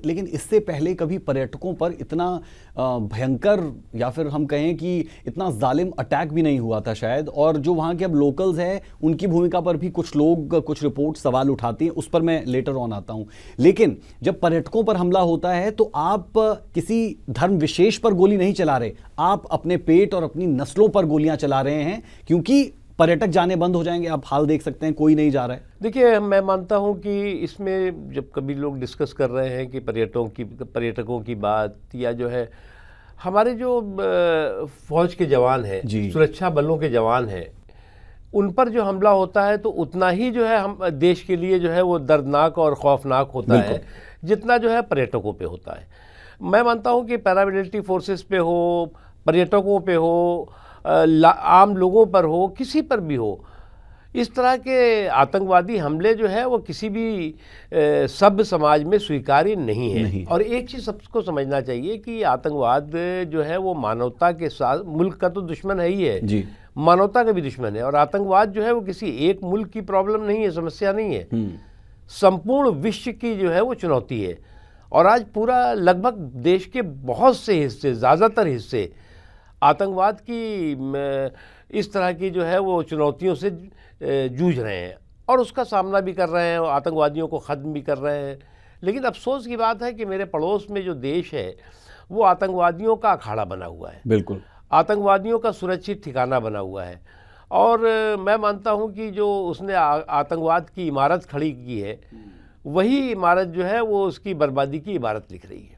लेकिन इससे पहले कभी पर्यटकों पर इतना भयंकर या फिर हम कहें कि इतना जालिम अटैक भी नहीं हुआ था शायद। और जो वहाँ के अब लोकल्स हैं उनकी भूमिका पर भी कुछ लोग कुछ रिपोर्ट सवाल उठाती हैं, उस पर मैं लेटर ऑन आता हूँ। लेकिन जब पर्यटकों पर हमला होता है तो आप किसी धर्म विशेष पर गोली नहीं चला रहे, आप अपने पेट और अपनी नस्लों पर गोलियां चला रहे हैं, क्योंकि पर्यटक जाने बंद हो जाएंगे। आप हाल देख सकते हैं, कोई नहीं जा रहा है। देखिए, मैं मानता हूं कि इसमें जब कभी लोग डिस्कस कर रहे हैं कि पर्यटकों की बात, या जो है हमारे जो फौज के जवान हैं, सुरक्षा बलों के जवान हैं, उन पर जो हमला होता है तो उतना ही जो है हम देश के लिए जो है वो दर्दनाक और खौफनाक होता है जितना जो है पर्यटकों पे होता है। मैं मानता हूं कि पैरामिलिट्री फोर्सेस पे हो, पर्यटकों पे हो, आम लोगों पर हो, किसी पर भी हो, इस तरह के आतंकवादी हमले जो है वो किसी भी सभ्य समाज में स्वीकार्य नहीं है। और एक चीज़ सबको समझना चाहिए कि आतंकवाद जो है वो मानवता के साथ, मुल्क का तो दुश्मन है ही है, मानवता का भी दुश्मन है। और आतंकवाद जो है वो किसी एक मुल्क की प्रॉब्लम नहीं है, समस्या नहीं है, संपूर्ण विश्व की जो है वो चुनौती है। और आज पूरा लगभग देश के बहुत से हिस्से, ज़्यादातर हिस्से आतंकवाद की इस तरह की जो है वो चुनौतियों से जूझ रहे हैं और उसका सामना भी कर रहे हैं, आतंकवादियों को ख़त्म भी कर रहे हैं। लेकिन अफसोस की बात है कि मेरे पड़ोस में जो देश है वो आतंकवादियों का अखाड़ा बना हुआ है, बिल्कुल आतंकवादियों का सुरक्षित ठिकाना बना हुआ है। और मैं मानता हूं कि जो उसने आतंकवाद की इमारत खड़ी की है, वही इमारत जो है वो उसकी बर्बादी की इमारत लिख रही है।